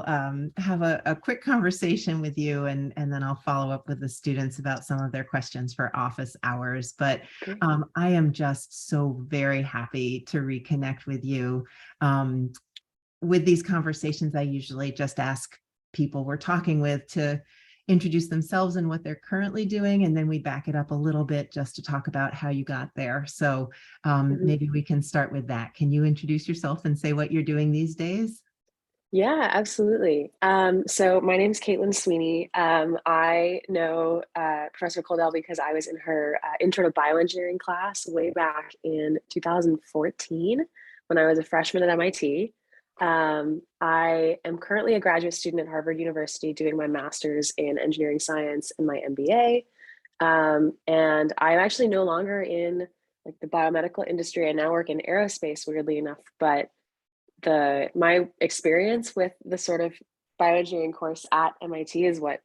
will have a quick conversation with you, and then I'll follow up with the students about some of their questions for office hours. But I am just so very happy to reconnect with you. With these conversations, I usually just ask people we're talking with to introduce themselves and what they're currently doing, and then we back it up a little bit just to talk about how you got there. So maybe we can start with that. Can you introduce yourself and say what you're doing these days? Yeah, absolutely. So my name is Katelyn Sweeney. I know Professor Coldell because I was in her intro to bioengineering class way back in 2014 when I was a freshman at MIT. I am currently a graduate student at Harvard University doing my master's in engineering science and my MBA. And I'm actually no longer in like the biomedical industry. I now work in aerospace, weirdly enough, but my experience with the sort of bioengineering course at MIT is what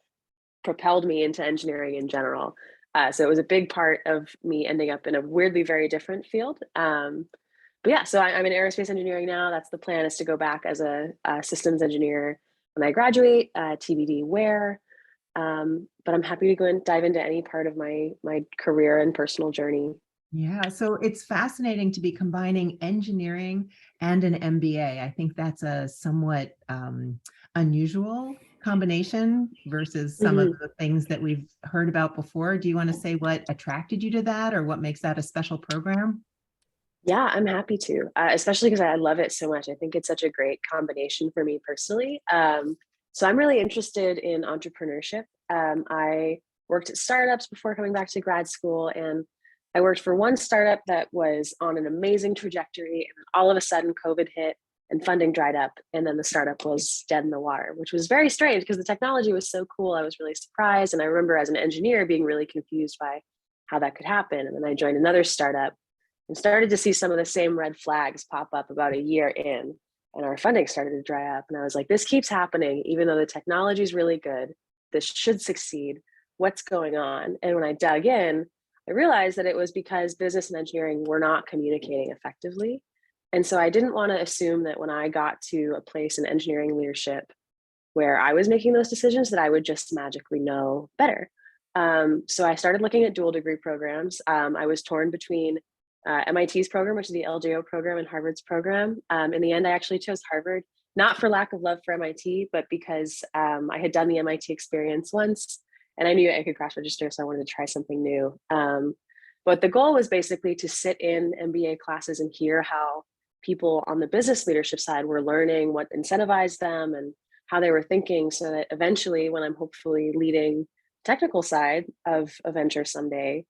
propelled me into engineering in general. So it was a big part of me ending up in a weirdly very different field. But yeah, so I'm in aerospace engineering now. That's the plan, is to go back as a systems engineer when I graduate, TBD where. But I'm happy to go and dive into any part of my career and personal journey. Yeah, so it's fascinating to be combining engineering and an MBA. I think that's a somewhat unusual combination versus some of the things that we've heard about before. Do you want to say what attracted you to that, or what makes that a special program? Yeah, I'm happy to, especially because I love it so much. I think it's such a great combination for me personally. So I'm really interested in entrepreneurship. I worked at startups before coming back to grad school, and I worked for one startup that was on an amazing trajectory, and all of a sudden COVID hit and funding dried up, and then the startup was dead in the water, which was very strange because the technology was so cool. I was really surprised, and I remember as an engineer being really confused by how that could happen. And then I joined another startup and started to see some of the same red flags pop up about a year in, and our funding started to dry up. And I was like, this keeps happening, even though the technology is really good. This should succeed. What's going on? And when I dug in, I realized that it was because business and engineering were not communicating effectively. And so I didn't want to assume that when I got to a place in engineering leadership where I was making those decisions, that I would just magically know better. So I started looking at dual degree programs. I was torn between MIT's program, which is the LJO program, and Harvard's program. In the end, I actually chose Harvard, not for lack of love for MIT, but because I had done the MIT experience once and I knew I could cross register, so I wanted to try something new. But the goal was basically to sit in MBA classes and hear how people on the business leadership side were learning, what incentivized them and how they were thinking, so that eventually when I'm hopefully leading technical side of a venture someday,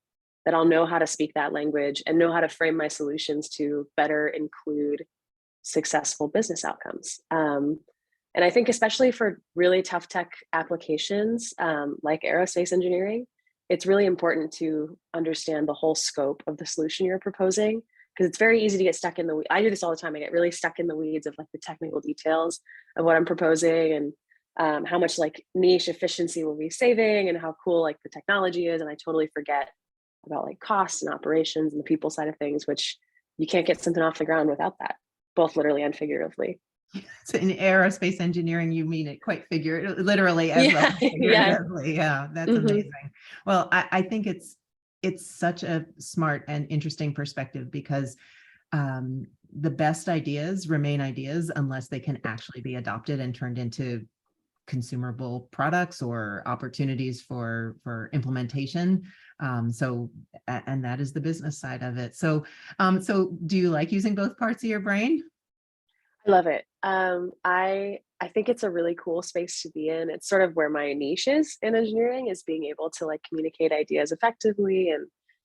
that I'll know how to speak that language and know how to frame my solutions to better include successful business outcomes. And I think especially for really tough tech applications like aerospace engineering, it's really important to understand the whole scope of the solution you're proposing, because it's very easy to get stuck in the weeds. I do this all the time. I get really stuck in the weeds of like the technical details of what I'm proposing and how much like niche efficiency we'll be saving and how cool like the technology is. And I totally forget about like costs and operations and the people side of things, which you can't get something off the ground without that, both literally and figuratively. So in aerospace engineering, you mean it quite literally as well as figuratively. Yeah, that's amazing. Well, I think it's such a smart and interesting perspective, because the best ideas remain ideas unless they can actually be adopted and turned into consumable products or opportunities for implementation. And that is the business side of it. So do you like using both parts of your brain? I love it. I think it's a really cool space to be in. It's sort of where my niche is in engineering, is being able to like communicate ideas effectively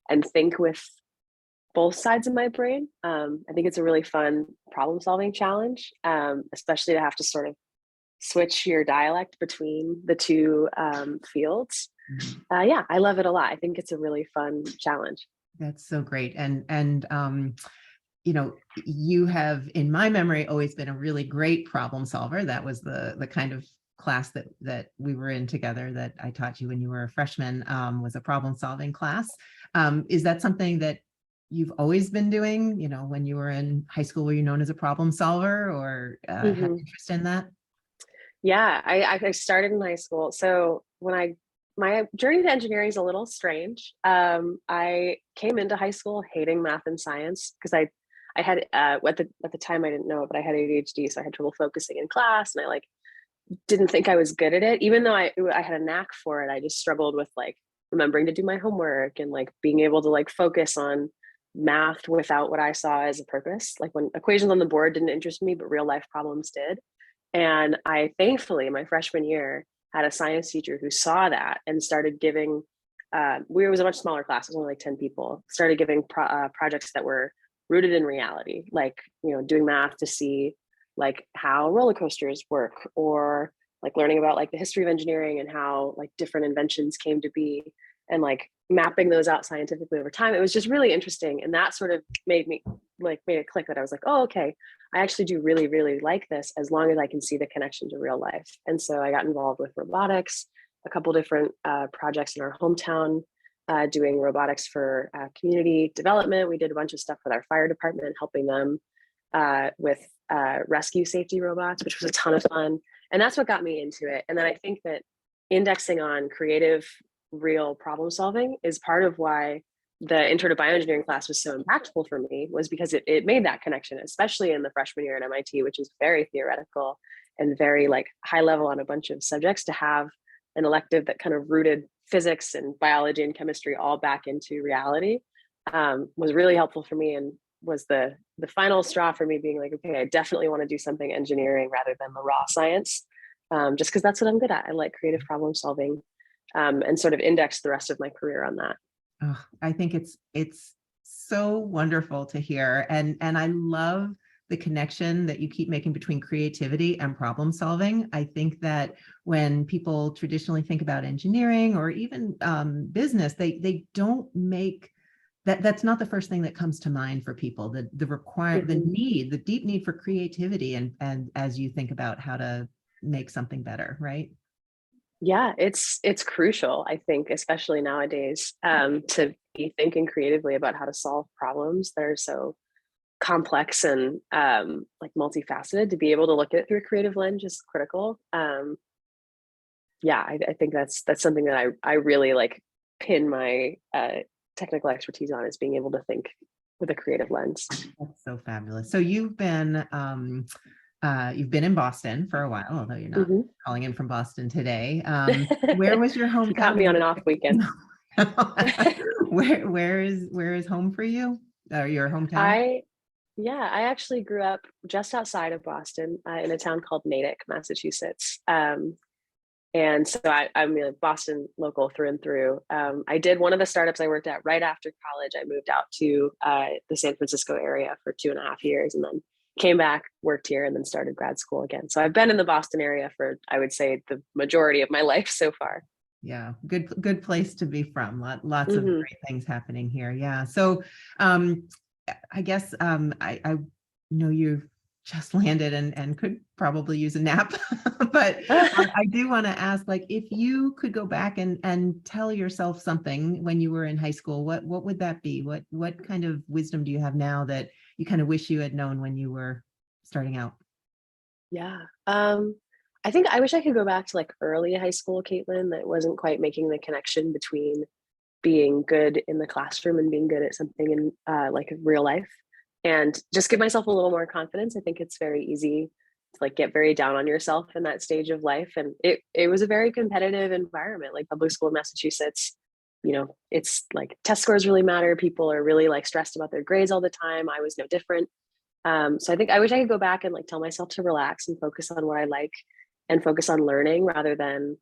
and think with both sides of my brain. I think it's a really fun problem solving challenge, especially to have to sort of switch your dialect between the two fields. Yeah, I love it a lot. I think it's a really fun challenge. That's so great. And you have, in my memory, always been a really great problem solver. That was the kind of class that we were in together, that I taught you when you were a freshman, was a problem solving class. Is that something that you've always been doing? When you were in high school, were you known as a problem solver, or had interest in that? Yeah, I started in high school. So my journey to engineering is a little strange. I came into high school hating math and science because I had at the time I didn't know it, but I had ADHD, so I had trouble focusing in class, and I like didn't think I was good at it, even though I had a knack for it. I just struggled with like remembering to do my homework and like being able to like focus on math without what I saw as a purpose. Like when equations on the board didn't interest me, but real life problems did. And I thankfully, my freshman year, had a science teacher who saw that and started giving. It was a much smaller class; it was only like 10 people. Started giving projects that were rooted in reality, like doing math to see like how roller coasters work, or like learning about like the history of engineering and how like different inventions came to be, and like mapping those out scientifically over time. It was just really interesting, and that sort of made it click that I was like, oh, okay, I actually do really, really like this as long as I can see the connection to real life. And so I got involved with robotics, a couple different projects in our hometown, doing robotics for community development. We did a bunch of stuff with our fire department, helping them with rescue safety robots, which was a ton of fun. And that's what got me into it. And then I think that indexing on creative, real problem solving is part of why the intro to bioengineering class was so impactful for me, was because it made that connection, especially in the freshman year at MIT, which is very theoretical and very like high level on a bunch of subjects. To have an elective that kind of rooted physics and biology and chemistry all back into reality was really helpful for me, and was the final straw for me being like, okay, I definitely want to do something engineering rather than the raw science, just because that's what I'm good at. I like creative problem solving, and sort of index the rest of my career on that. Oh, I think it's so wonderful to hear. And I love the connection that you keep making between creativity and problem solving. I think that when people traditionally think about engineering or even business, they don't make that's not the first thing that comes to mind for people. The deep need for creativity, and as you think about how to make something better, right? Yeah, it's crucial, I think, especially nowadays, to be thinking creatively about how to solve problems that are so complex and like multifaceted. To be able to look at it through a creative lens is critical. Yeah, I think that's something that I really like pin my technical expertise on, is being able to think with a creative lens. That's so fabulous. So you've been in Boston for a while, although you're not Mhm. calling in from Boston today. Where was your You caught hometown? me on an off weekend. Where is home for you? Or your hometown? I Yeah, I actually grew up just outside of Boston, in a town called Natick, Massachusetts. And so I'm a Boston local through and through. I did one of the startups I worked at right after college. I moved out to the San Francisco area for 2.5 years, and then came back, worked here, and then started grad school again. So I've been in the Boston area for, I would say, the majority of my life so far. Yeah, good place to be from. Lots of Hmm. great things happening here. Yeah. So um, I guess I know you've just landed and could probably use a nap, but I do want to ask, like, if you could go back and tell yourself something when you were in high school, what would that be? What kind of wisdom do you have now that you kind of wish you had known when you were starting out? Yeah. I think I wish I could go back to like early high school Katelyn, that wasn't quite making the connection between being good in the classroom and being good at something in like real life, and just give myself a little more confidence. I think it's very easy to like get very down on yourself in that stage of life. And it was a very competitive environment, like public school in Massachusetts. It's like test scores really matter. People are really like stressed about their grades all the time. I was no different. So I think I wish I could go back and like tell myself to relax and focus on what I like, and focus on learning rather than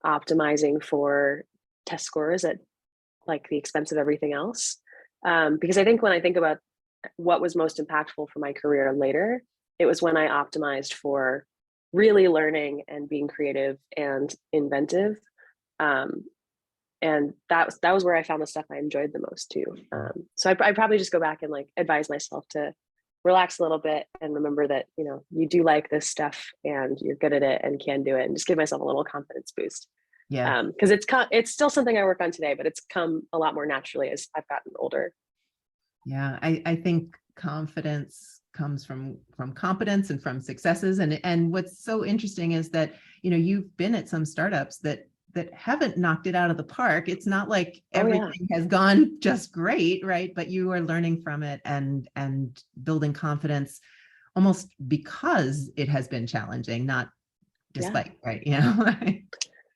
optimizing for test scores at like the expense of everything else. Because I think when I think about what was most impactful for my career later, it was when I optimized for really learning and being creative and inventive. Um, and that was where I found the stuff I enjoyed the most too. So I probably just go back and like advise myself to relax a little bit and remember that you do like this stuff and you're good at it and can do it, and just give myself a little confidence boost. Yeah. Because it's still something I work on today, but it's come a lot more naturally as I've gotten older. Yeah, I think confidence comes from competence and from successes. And what's so interesting is that, you know, you've been at some startups that haven't knocked it out of the park. It's not like everything has gone just great, right? But you are learning from it and building confidence almost because it has been challenging, not despite, right? You know?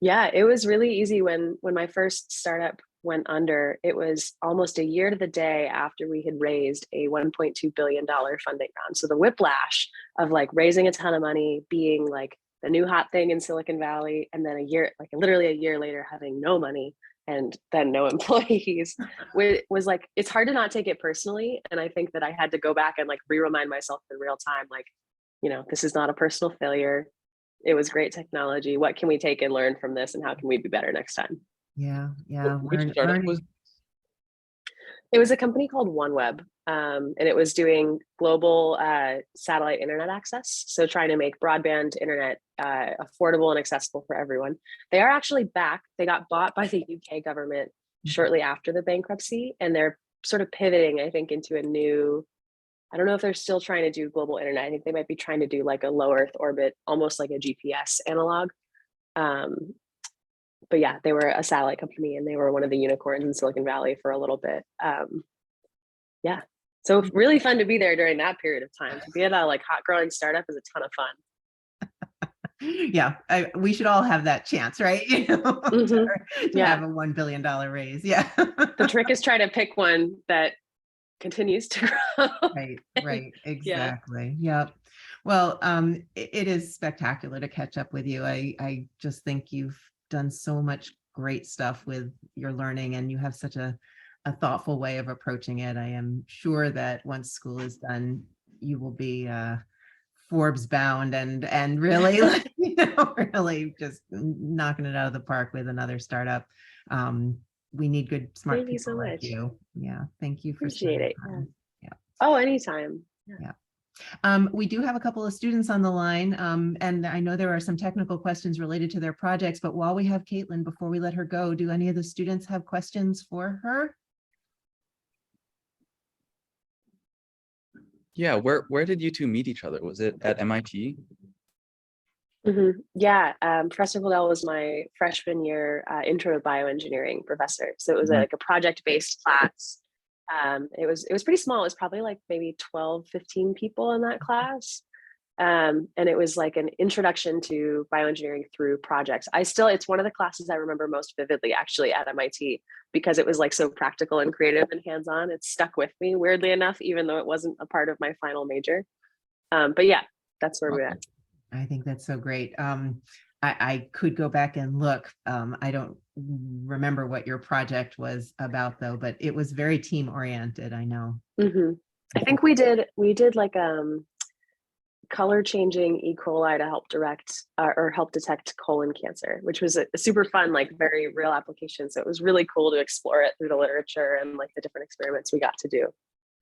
Yeah, it was really easy when my first startup went under. It was almost a year to the day after we had raised a $1.2 billion funding round. So the whiplash of like raising a ton of money, being like the new hot thing in Silicon Valley, and then literally a year later having no money and then no employees was like, it's hard to not take it personally. And I think that I had to go back and like re-remind myself in real time, like, you know, this is not a personal failure. It was great technology. What can we take and learn from this, and how can we be better next time? Yeah. Which startup was? It was a company called OneWeb, and it was doing global satellite internet access. So trying to make broadband internet affordable and accessible for everyone. They are actually back. They got bought by the UK government shortly after the bankruptcy, and they're sort of pivoting, I think, into a new, I don't know if they're still trying to do global internet. I think they might be trying to do like a low Earth orbit, almost like a GPS analog. But yeah, they were a satellite company, and they were one of the unicorns in Silicon Valley for a little bit. Yeah, so really fun to be there during that period of time. To be at a like hot growing startup is a ton of fun. Yeah, we should all have that chance, right? You know, to have a $1 billion raise. Yeah. The trick is trying to pick one that continues to grow. Right, exactly. Yep. Well, it is spectacular to catch up with you. I just think you've done so much great stuff with your learning, and you have such a thoughtful way of approaching it. I am sure that once school is done, you will be Forbes bound and really, you know, really just knocking it out of the park with another startup. We need good, smart people like you. Yeah. Thank you for appreciate it. Yeah. Oh, anytime. Yeah. We do have a couple of students on the line, and I know there are some technical questions related to their projects, but while we have Katelyn, before we let her go, do any of the students have questions for her? Yeah, where did you two meet each other? Was it at MIT? Yeah, Professor Holdell was my freshman year intro to bioengineering professor. So it was like a project-based class. It was pretty small. It was probably like maybe 12, 15 people in that class. And it was like an introduction to bioengineering through projects. It's one of the classes I remember most vividly actually at MIT, because it was like so practical and creative and hands-on. It stuck with me weirdly enough, even though it wasn't a part of my final major. But yeah, that's where we're at. I think that's so great. I could go back and look. I don't remember what your project was about though, but it was very team oriented, I know. I think we did like color changing E. coli to help help detect colon cancer, which was a super fun, like very real application. So it was really cool to explore it through the literature and like the different experiments we got to do,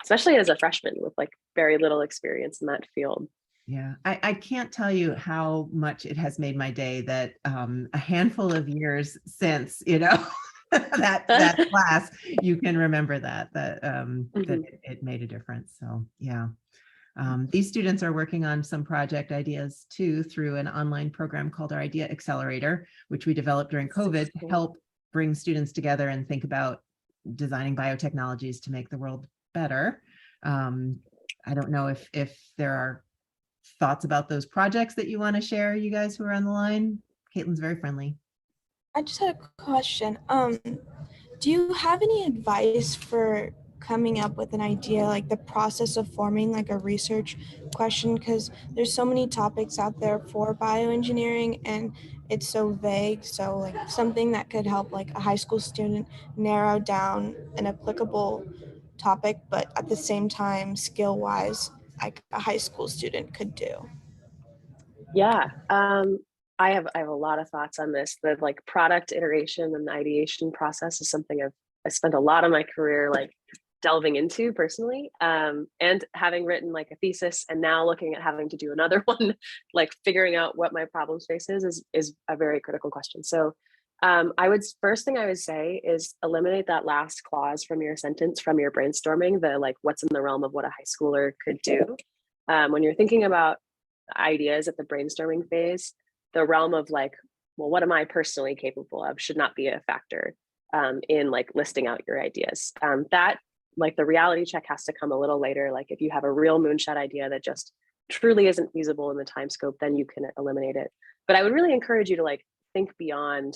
especially as a freshman with like very little experience in that field. Yeah, I can't tell you how much it has made my day that a handful of years since, you know, that class, you can remember that it made a difference. So yeah. These students are working on some project ideas too through an online program called our Idea Accelerator, which we developed during COVID to help bring students together and think about designing biotechnologies to make the world better. I don't know if there are thoughts about those projects that you want to share, you guys who are on the line. Katelyn's very friendly. I just had a question. Do you have any advice for coming up with an idea, like the process of forming like a research question? Because there's so many topics out there for bioengineering and it's so vague. So like something that could help like a high school student narrow down an applicable topic, but at the same time, skill-wise, like a high school student could do. Yeah, I have a lot of thoughts on this. The like product iteration and the ideation process is something I spent a lot of my career like delving into personally, and having written like a thesis and now looking at having to do another one, like figuring out what my problem space is a very critical question. So first thing I would say is eliminate that last clause from your sentence, from your brainstorming, the like what's in the realm of what a high schooler could do. when you're thinking about ideas at the brainstorming phase, the realm of like, well, what am I personally capable of should not be a factor in like listing out your ideas. That like the reality check has to come a little later. Like if you have a real moonshot idea that just truly isn't feasible in the time scope, then you can eliminate it. But I would really encourage you to like think beyond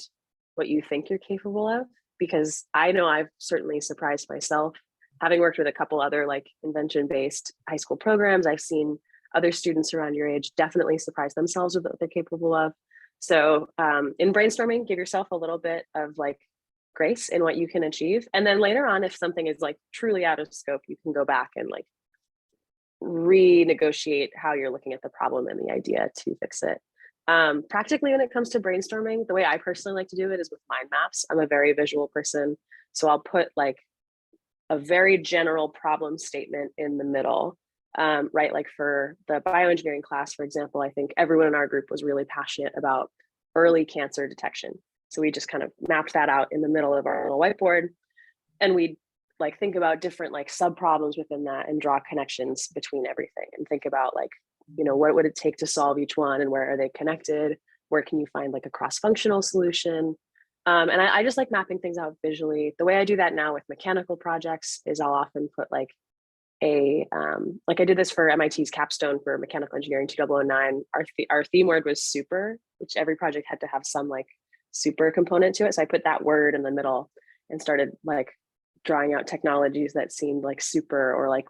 what you think you're capable of, because I know I've certainly surprised myself. Having worked with a couple other like invention-based high school programs, I've seen other students around your age definitely surprise themselves with what they're capable of. So in brainstorming, give yourself a little bit of like grace in what you can achieve. And then later on, if something is like truly out of scope, you can go back and like renegotiate how you're looking at the problem and the idea to fix it. Practically, when it comes to brainstorming, the way I personally like to do it is with mind maps. I'm a very visual person. So I'll put like a very general problem statement in the middle, right? Like for the bioengineering class, for example, I think everyone in our group was really passionate about early cancer detection. So we just kind of mapped that out in the middle of our little whiteboard, and we like think about different like sub problems within that and draw connections between everything and think about like, you know, what would it take to solve each one and where are they connected? Where can you find like a cross-functional solution? And I just like mapping things out visually. The way I do that now with mechanical projects is I'll often put like a, like I did this for MIT's capstone for mechanical engineering 2009. Our theme word was super, which every project had to have some like super component to it. So I put that word in the middle and started like drawing out technologies that seemed like super, or like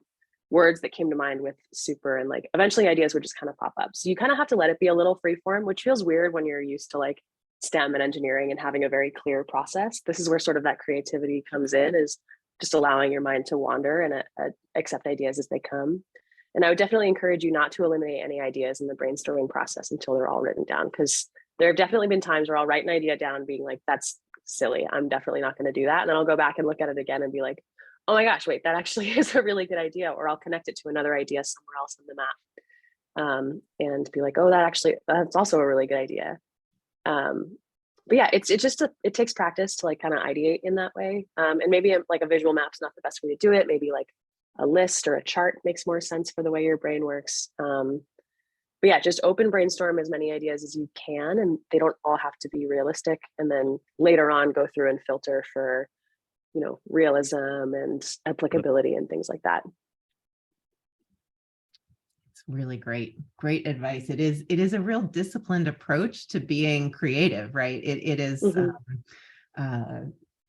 words that came to mind with super, and like eventually ideas would just kind of pop up. So you kind of have to let it be a little free form, which feels weird when you're used to like STEM and engineering and having a very clear process. This is where sort of that creativity comes in, is just allowing your mind to wander and accept ideas as they come. And I would definitely encourage you not to eliminate any ideas in the brainstorming process until they're all written down, because there have definitely been times where I'll write an idea down being like, that's silly, I'm definitely not going to do that. And then I'll go back and look at it again and be like, oh my gosh, wait, that actually is a really good idea. Or I'll connect it to another idea somewhere else on the map, and be like, oh, that's also a really good idea. But yeah, it takes practice to like kind of ideate in that way. And maybe like a visual map's not the best way to do it. Maybe like a list or a chart makes more sense for the way your brain works. But yeah, just open brainstorm as many ideas as you can, and they don't all have to be realistic. And then later on, go through and filter for, you know, realism and applicability and things like that. It's really great advice. It is a real disciplined approach to being creative, right? It is,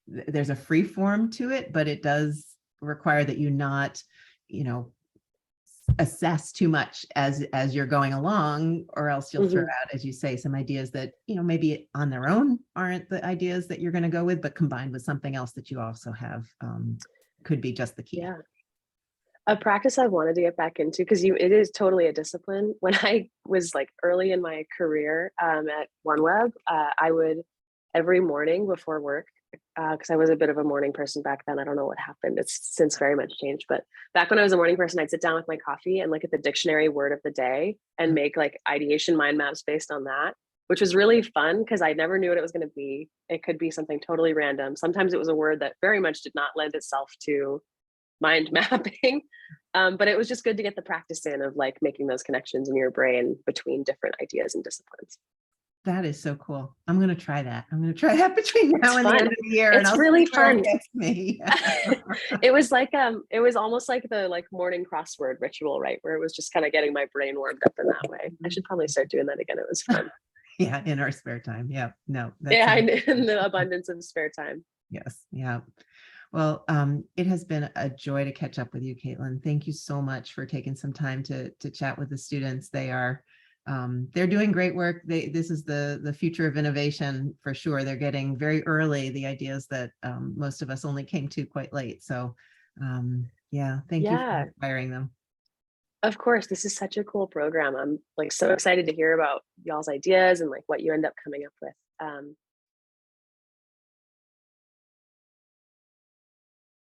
there's a free form to it, but it does require that you not, you know, assess too much as you're going along, or else you'll throw out, as you say, some ideas that, you know, maybe on their own aren't the ideas that you're going to go with, but combined with something else that you also have could be just the key. Yeah. A practice I wanted to get back into, because it is totally a discipline. When I was like early in my career at OneWeb, I would every morning before work, because I was a bit of a morning person back then. I don't know what happened. It's since very much changed. But back when I was a morning person, I'd sit down with my coffee and look at the dictionary word of the day and make like ideation mind maps based on that, which was really fun because I never knew what it was going to be. It could be something totally random. Sometimes it was a word that very much did not lend itself to mind mapping. But it was just good to get the practice in of like making those connections in your brain between different ideas and disciplines. That is so cool. I'm going to try that. I'm going to try that between now and the end of the year. It's really fun. Me. It was like, it was almost like the like morning crossword ritual, right? Where it was just kind of getting my brain warmed up in that way. I should probably start doing that again. It was fun. Yeah, in our spare time. Yeah, no. Yeah, in the abundance of spare time. Yes, yeah. Well, it has been a joy to catch up with you, Katelyn. Thank you so much for taking some time to chat with the students. They're doing great work. This is the future of innovation for sure. They're getting very early the ideas that most of us only came to quite late. So yeah, thank you for inspiring them. Of course, this is such a cool program. I'm like so excited to hear about y'all's ideas and like what you end up coming up with.